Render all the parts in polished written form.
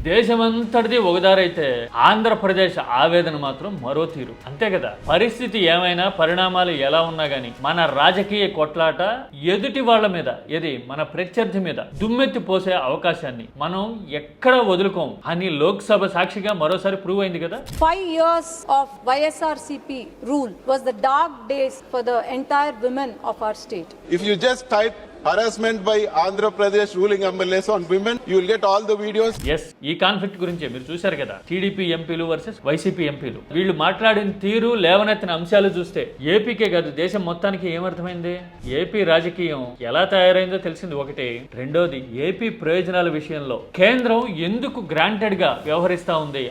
దేశమంతటిది ఒకదారైతే ఆంధ్రప్రదేశ్ ఆవేదన మాత్రం మరో తీరు. అంతే కదా, పరిస్థితి ఏమైనా పరిణామాలు ఎలా ఉన్నా గానీ మన రాజకీయ కొట్లాట ఎదుటి వాళ్ళ మీద, ఏది మన ప్రత్యర్థి మీద దుమ్మెత్తి పోసే అవకాశాన్ని మనం ఎక్కడ వదులుకోం అని లోక్సభ సాక్షిగా మరోసారి ప్రూవ్ అయింది కదా. 5 years of YSRCP rule was the dark days for the entire women of our state. If you just type harassment by Andhra Pradesh ruling MLAs on women, you will get all the videos. Yes, ఈ conflict గురించి మీరు చూశారు కదా, TDP ఎంపీలు versus YCP ఎంపీలు. వీళ్ళు మాట్లాడిన తీరు, లేవనెత్తిన అంశాలు చూస్తే ఏపీకే కాదు దేశం మొత్తానికి ఏమర్థమైంది, ఏపీ రాజకీయం ఎలా తయారైందో తెలిసింది ఒకటి. రెండోది, ఏపీ ప్రయోజనాల విషయంలో కేంద్రం ఎందుకు గ్రాంటెడ్ గా వ్యవహరిస్తా ఉంది,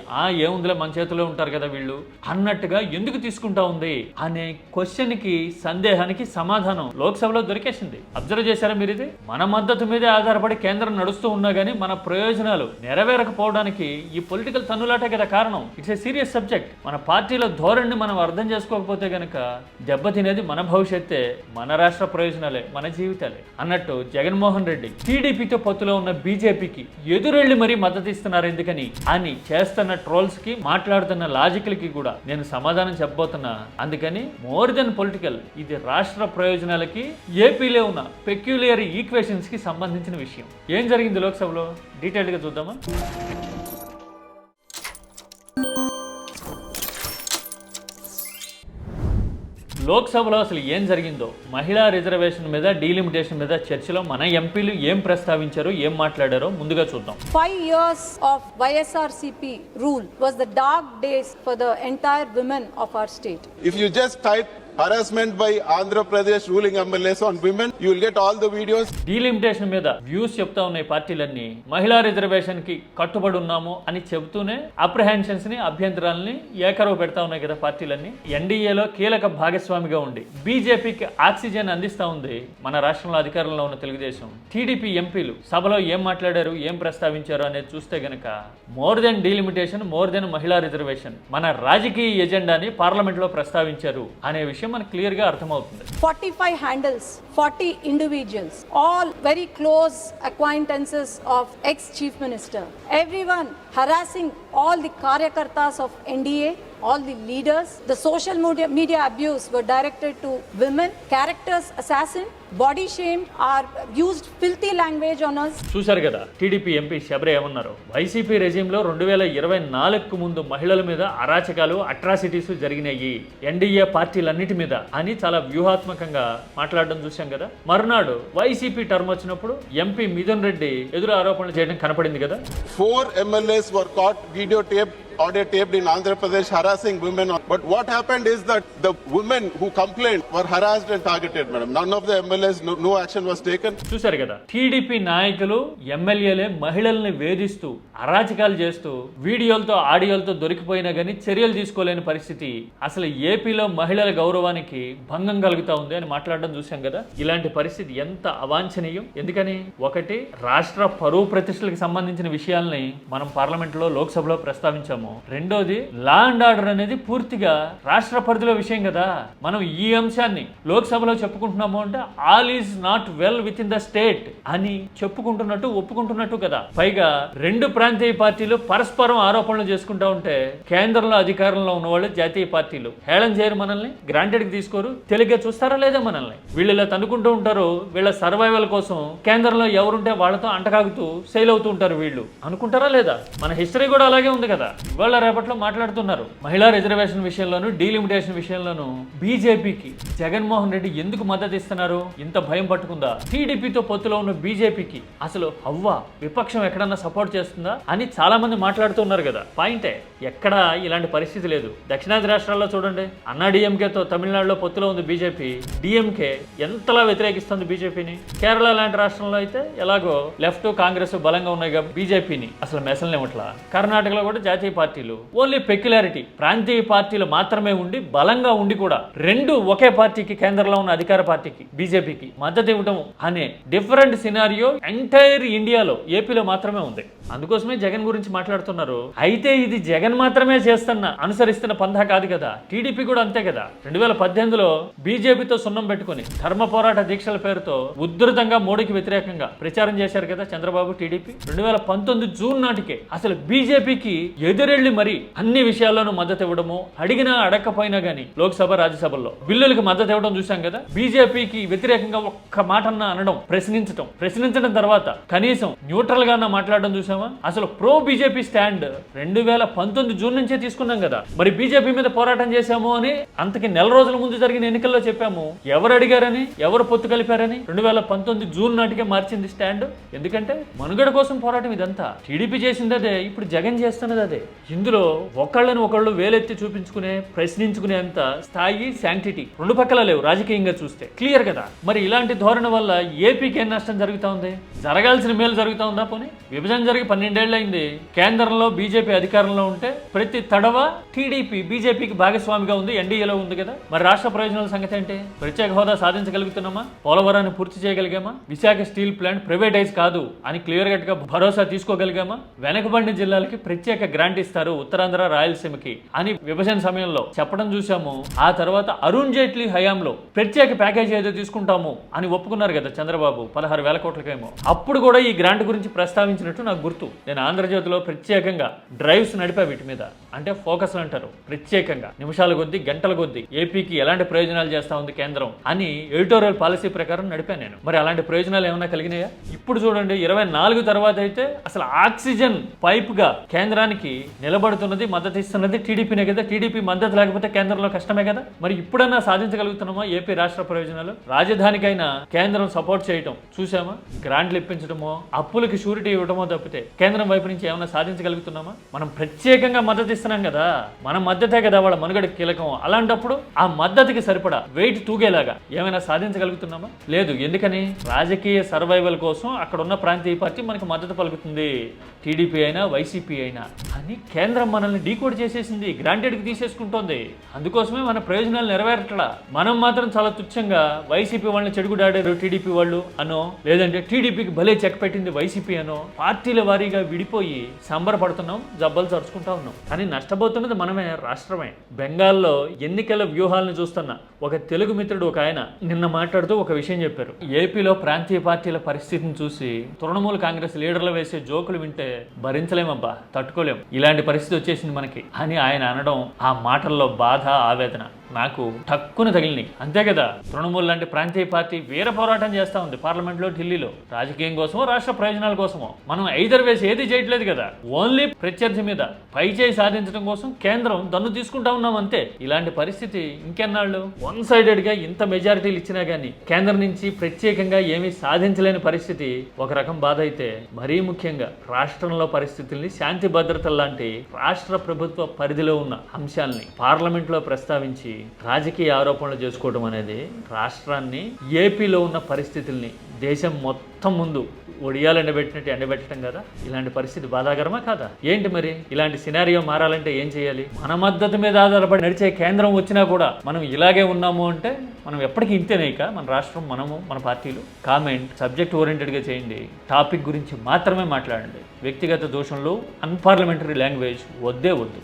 ఏముందిలే మన చేతిలో ఉంటారు కదా వీళ్ళు అన్నట్టుగా ఎందుకు తీసుకుంటా ఉంది అనే క్వశ్చన్ కి, సందేహానికి సమాధానం లోక్సభలో దొరికేసింది. అబ్జర్వ్ చేశారా మీరు? ఇది మన మద్దతు మీదే ఆధారపడి కేంద్రం నడుస్తూ ఉన్నా గానీ మన ప్రయోజనాలు నెరవేరకపోవడానికి ఈ పొలిటికల్ తన్నులాటే కదా కారణం. It's a serious subject. మన పార్టీల ధోరణిని మనం అర్థం చేసుకోకపోతే గనక దెబ్బతినేది మన భవిష్యత్తే, మన రాష్ట్ర ప్రయోజనాలే, మన జీవితాలే అన్నట్టు జగన్మోహన్ రెడ్డి టీడీపీతో పొత్తులో ఉన్న బీజేపీకి ఎదురెళ్లి మరీ మద్దతు ఇస్తున్నారు ఎందుకని అని చేస్తున్న ట్రోల్స్ కి, మాట్లాడుతున్న లాజికల్ కి కూడా నేను సమాధానం చెప్పబోతున్నా. అందుకని మోర్ దెన్ పొలిటికల్, ఇది రాష్ట్ర ప్రయోజనాలకి, ఏపీలో ఉన్న పెక్యులియర్ ఈక్వేషన్స్ కి సంబంధించిన విషయం. ఏం జరిగింది లోక్సభలో డీటెయిల్డ్ గా చూద్దామా. లోక్సభలో అసలు ఏం జరిగిందో, మహిళా రిజర్వేషన్ మీద, డీలిమిటేషన్ మీద చర్చలో మన ఎంపీలు ఏం ప్రస్తావించారో, ఏం మాట్లాడారో ముందుగా చూద్దాం. 5 years of YSRCP rule was the dark days for the entire women of our state. If you just type harassment by Andhra Pradesh ruling MLAs on women, you will get all the videos. Delimitation మీద views చెప్తా ఉన్నాయి పార్టీలన్నీ. మహిళా reservation కి కట్టుబడి ఉన్నాము అని చెబుతూనే అప్రహెన్షన్స్ ని, అభ్యంతరాలని ఏకరవ పెడతా ఉన్నాయి కదా పార్టీలన్నీ. ఎన్డీఏలో కీలక భాగస్వామిగా ఉండి బీజేపీకి ఆక్సిజన్ అందిస్తా ఉంది మన రాష్ట్రంలో అధికారంలో ఉన్న తెలుగుదేశం. టీడీపీ ఎంపీలు సభలో ఏం మాట్లాడారు, ఏం ప్రస్తావించారు అనేది చూస్తే గనక more than delimitation, more than మహిళా రిజర్వేషన్, మన రాజకీయ ఎజెండాని పార్లమెంట్ లో ప్రస్తావించారు అనే విషయం మనకు క్లియర్ గా అర్థమవుతుంది. 45 handles, 40 individuals, all very close acquaintances of ex-chief minister. Everyone harassing all the karyakartas of NDA, all the leaders. The social media abuse were directed to women. Characters assassin, body shame, are used filthy language on us. చూశారు కదా TDP MP Sabari ఏమన్నారు. YCP regime లో 2024 ముందు మహిళల మీద అరాచకాలు, atrocities జరిగినాయి NDA పార్టీలన్నిటి మీద అని చాలా వ్యూహాత్మకంగా మాట్లాడడం చూశాం కదా. మరునాడు వైసీపీ టర్మ్ వచ్చినప్పుడు ఎంపీ మిథున్ రెడ్డి ఎదురు ఆరోపణలు చేయడం కనపడింది కదా. 4 MLAs were caught audio taped in Andhra Pradesh harassing women. But what happened is that the women who complained were harassed and targeted, madam. None of the MLAs, no action was taken. చూశారు కదా, TDP నాయకులు, ఎమ్మెల్యేలే మహిళల్ని వేధిస్తూ, అరాచకాలు చేస్తూ, వీడియోలతో, ఆడియోలతో దొరికిపోయినా గానీ చర్యలు తీసుకోలేని పరిస్థితి. అసలు ఏపీలో మహిళల గౌరవానికి భంగం కలుగుతా ఉంది అని మాట్లాడడం చూశాం కదా. ఇలాంటి పరిస్థితి ఎంత అవాంఛనీయం. ఎందుకని, ఒకటి, రాష్ట్ర పరువు ప్రతిష్టలకు సంబంధించిన విషయాల్ని మనం పార్లమెంట్ లో, లోక్సభలో ప్రస్తావించాము. రెండోది, లా అండ్ ఆర్డర్ అనేది పూర్తిగా రాష్ట్ర పరిధిలో విషయం కదా. మనం ఈ అంశాన్ని లోక్సభలో చెప్పుకుంటున్నాము అంటే all is not well with in the state అని చెప్పుకుంటున్నట్టు, ఒప్పుకుంటున్నట్టు కదా. పైగా రెండు ప్రాంతీయ పార్టీలు పరస్పరం ఆరోపణలు చేసుకుంటా ఉంటే కేంద్రంలో అధికారంలో ఉన్న వాళ్ళు, జాతీయ పార్టీలు హేళన చేయరు మనల్ని, గ్రాంటెడ్ కి తీసుకోరు, తెలుగే చూస్తారా లేదా మనల్ని. వీళ్ళు ఇలా తనుకుంటూ ఉంటారు, వీళ్ళ సర్వైవల్ కోసం కేంద్రంలో ఎవరుంటే వాళ్ళతో అంటకాగుతూ సెయిల్ అవుతూ ఉంటారు వీళ్ళు అనుకుంటారా లేదా. మన హిస్టరీ కూడా అలాగే ఉంది కదా. ఇవాళ రేపట్లో మాట్లాడుతున్నారు మహిళా రిజర్వేషన్ విషయంలోనూ, డీలిమిటేషన్ విషయంలోనూ బీజేపీకి జగన్మోహన్ రెడ్డి ఎందుకు మద్దతు ఇస్తున్నారు, ఇంత భయం పట్టుకుందా. టీడీపీతో పొత్తులో ఉన్న బీజేపీకి అసలు విపక్షం ఎక్కడన్నా సపోర్ట్ చేస్తుందా అని చాలా మంది మాట్లాడుతున్నారు కదా. పాయింటే, ఎక్కడా ఇలాంటి పరిస్థితి లేదు. దక్షిణాది రాష్ట్రాల్లో చూడండి, అన్నా డిఎంకేతో తమిళనాడులో పొత్తులో ఉంది బీజేపీ, డిఎంకే ఎంతలా వ్యతిరేకిస్తుంది బీజేపీని. కేరళ లాంటి రాష్ట్రంలో అయితే ఎలాగో లెఫ్ట్, కాంగ్రెస్ బలంగా ఉన్నాయి బీజేపీని అసలు మెసల్నివ్వట్లా. కర్ణాటకలో కూడా జాతీయ పార్టీలు ఓన్లీ పెక్యులారిటీ, ప్రాంతీయ పార్టీలు మాత్రమే ఉండి బలంగా ఉండి కూడా రెండు ఒకే పార్టీకి, కేంద్రంలో ఉన్న అధికార పార్టీకి బీజేపీకి మద్దతు ఇవ్వడం అనే డిఫరెంట్ సినారియో ఎంటైర్ ఇండియాలో, ఏపీలో మాత్రమే ఉంది. అందుకోసమే జగన్ గురించి మాట్లాడుతున్నారు. అయితే ఇది జగన్ మాత్రమే అనుసరిస్తున్న పంథా కాదు కదా, టీడీపీ కూడా అంతే కదా. 2018లో బీజేపీతో సున్నం పెట్టుకుని ధర్మ పోరాట దీక్షల పేరుతో ఉధృతంగా మోడీకి వ్యతిరేకంగా ప్రచారం చేశారు కదా చంద్రబాబు, టీడీపీ. 2019 జూన్ నాటికే అసలు బీజేపీకి ఎదురెళ్లి మరి అన్ని విషయాల్లోనూ మద్దతు ఇవ్వడము, అడిగినా అడగకపోయినా గానీ లోక్సభ, రాజ్యసభల్లో బిల్లులకు మద్దతు ఇవ్వడం చూసాం కదా. బీజేపీకి వ్యతిరేకంగా ఒక్క మాటన్నా అనడం, ప్రశ్నించడం తర్వాత కనీసం న్యూట్రల్ గా మాట్లాడడం చూసామా. అసలు ప్రో బీజేపీ స్టాండ్ 2019 జూన్ నుంచే తీసుకున్నాం కదా. మరి బీజేపీ మీద పోరాటం చేశాము అని అంతకి నెల రోజుల ముందు జరిగిన ఎన్నికల్లో చెప్పాము. ఎవరు అడిగారని, ఎవరు పొత్తు కలిపారని 2019 జూన్ నాటికే మార్చింది స్టాండ్. ఎందుకంటే మనుగడ కోసం పోరాటం ఇదంతా. టీడీపీ చేసింది అదే, ఇప్పుడు జగన్ చేస్తున్నది అదే. ఇందులో ఒకళ్ళని ఒకళ్ళు వేలెత్తి చూపించుకునే, ప్రశ్నించుకునేంత స్థాయి, శాంక్టిటీ రెండు పక్కల లేవు రాజకీయంగా చూస్తే, క్లియర్ కదా. మరి ఇలాంటి ధోరణి వల్ల ఏపీకి ఏం నష్టం జరుగుతా ఉంది? జరగాల్సిన మేలు జరుగుతా ఉందా? పోనీ విభజన జరిగి 12 ఏళ్ళు అయింది. కేంద్రంలో బీజేపీ అధికారంలో ఉంటే ప్రతి తడవ టీడీపీ బీజేపీకి భాగస్వామిగా ఉంది, ఎన్డీఏలో ఉంది కదా. మరి రాష్ట్ర ప్రయోజనాల సంగతి ఏంటి? ప్రత్యేక హోదా సాధించగలుగుతున్నామా? పోలవరాన్ని పూర్తి చేయగలిగామా? విశాఖ స్టీల్ ప్లాంట్ ప్రైవేటైజ్ కాదు అని క్లియర్ కట్ గా భరోసా తీసుకోగలిగామా? వెనకబడిన జిల్లాలకి ప్రత్యేక గ్రాంట్ ఇస్తారు, ఉత్తరాంధ్ర, రాయలసీమకి అని విభజన సమయంలో చెప్పడం చూసాము. ఆ తర్వాత అరుణ్ జైట్లీ హయాంలో ప్రత్యేక ప్యాకేజీ ఏదో తీసుకుంటాము అని ఒప్పుకున్నారు కదా చంద్రబాబు, 16,000 కోట్లకేమో. అప్పుడు కూడా ఈ గ్రాంట్ గురించి ప్రస్తావించినట్టు నాకు గుర్తు. నేను ఆంధ్రజ్యోతిలో ప్రత్యేకంగా డ్రైవ్స్ నడిపా వీటి మీద. అంటే ఫోకస్ అంటారు, ప్రత్యేకంగా నిమిషాల కొద్దీ, గంటల కొద్దీ ఏపీకి ఎలాంటి ప్రయోజనాలు చేస్తా ఉంది కేంద్రం అని ఎడిటోరియల్ పాలసీ ప్రకారం నడిపాను నేను. మరి అలాంటి ప్రయోజనాలు ఏమైనా కలిగినాయా? ఇప్పుడు చూడండి, 24 తర్వాత అయితే అసలు ఆక్సిజన్ పైప్ గా కేంద్రానికి నిలబడుతున్నది, మద్దతు ఇస్తున్నది టీడీపీనే కదా. టీడీపీ మద్దతు లేకపోతే కేంద్రంలో కష్టమే కదా. మరి ఇప్పుడన్నా సాధించగలుగుతున్నామా ఏపీ రాష్ట్ర ప్రయోజనాలు? రాజధానికైనా కేంద్రం సపోర్ట్ చేయటం చూసామా? గ్రాంట్లు ఇప్పించడమో, అప్పులకి షూరిటీ ఇవ్వడమో తప్పితే కేంద్రం వైపు నుంచి ఏమైనా సాధించగలుగుతున్నామా? మనం ప్రత్యేకంగా మద్దతు ఇస్తున్నాం కదా, మన మద్దతే కదా వాళ్ళ మనుగడకి కీలకం. అలాంటప్పుడు ఆ మద్దతుకి సరిపడా వెయిట్ తూగేలాగా ఏమైనా సాధించగలుగుతున్నామా? లేదు. ఎందుకని? రాజకీయ సర్వైవల్ కోసం అక్కడ ఉన్న ప్రాంతీయ పార్టీ మనకు మద్దతు పలుకుతుంది, టీడీపీ అయినా వైసీపీ అయినా అని కేంద్రం మనల్ని డీకోడ్ చేసేసింది, గ్రాంటెడ్కి తీసేసుకుంటోంది. అందుకోసమే మన ప్రయోజనాలు నెరవేరట్లా. మనం మాత్రం చాలా తుచ్చంగా వైసీపీ వాళ్ళని చెడుగుడాడారు టీడీపీ వాళ్ళు అనో, లేదంటే టీడీపీకి భలే చెక్ పెట్టింది వైసీపీ అనో పార్టీల వారీగా విడిపోయి సంబరపడుతున్నాం, జబ్బలు చరుచుకుంటా ఉన్నాం. కానీ నష్టపోతున్నది మనమే, రాష్ట్రమే. బెంగాల్లో ఎన్నికల వ్యూహాలను చూస్తున్న ఒక తెలుగు మిత్రుడు ఒక ఆయన నిన్న మాట్లాడుతూ ఒక విషయం చెప్పారు. ఏపీలో ప్రాంతీయ పార్టీల పరిస్థితిని చూసి తృణమూల కాంగ్రెస్ లీడర్లు వేసే జోకులు వింటే భరించలేమబ్బా, తట్టుకోలేం, ఇలాంటి పరిస్థితి వచ్చేసింది మనకి అని ఆయన అనడం, ఆ మాటల్లో బాధ, ఆవేదన నాకు టక్కున తగిలినాయి. అంతే కదా, తృణమూల్ లాంటి ప్రాంతీయ పార్టీ వీర పోరాటం చేస్తా ఉంది పార్లమెంట్లో, ఢిల్లీలో, రాజకీయం కోసమో రాష్ట్ర ప్రయోజనాల కోసమో. మనం ఐదర్ వేసి ఏది చేయట్లేదు కదా, ఓన్లీ ప్రత్యర్థి మీద పై చేయి సాధించడం కోసం కేంద్రం దన్ను తీసుకుంటా ఉన్నాం అంతే. ఇలాంటి పరిస్థితి ఇంకెన్నాళ్ళు? వన్ సైడెడ్ గా ఇంత మెజారిటీలు ఇచ్చినా గానీ కేంద్రం నుంచి ప్రత్యేకంగా ఏమీ సాధించలేని పరిస్థితి ఒక రకం బాధ అయితే, మరీ ముఖ్యంగా రాష్ట్రంలో పరిస్థితుల్ని, శాంతి భద్రతల లాంటి రాష్ట్ర ప్రభుత్వ పరిధిలో ఉన్న అంశాలని పార్లమెంట్లో ప్రస్తావించి రాజకీయ ఆరోపణలు చేసుకోవడం అనేది రాష్ట్రాన్ని, ఏపీలో ఉన్న పరిస్థితుల్ని దేశం మొత్తం ముందు ఒడియాలు ఎండబెట్టడం కదా. ఇలాంటి పరిస్థితి బాధాకరమా కాదా? ఏంటి మరి ఇలాంటి సినారియో మారాలంటే ఏం చేయాలి? మన మద్దతు మీద ఆధారపడి నడిచే కేంద్రం వచ్చినా కూడా మనం ఇలాగే ఉన్నాము అంటే మనం ఎప్పటికీ ఇంతేనేక మన రాష్ట్రం, మనము, మన పార్టీలు. కామెంట్ సబ్జెక్ట్ ఓరియంటెడ్గా చేయండి, టాపిక్ గురించి మాత్రమే మాట్లాడండి. వ్యక్తిగత దోషంలో అన్పార్లమెంటరీ లాంగ్వేజ్ వద్దే వద్దు.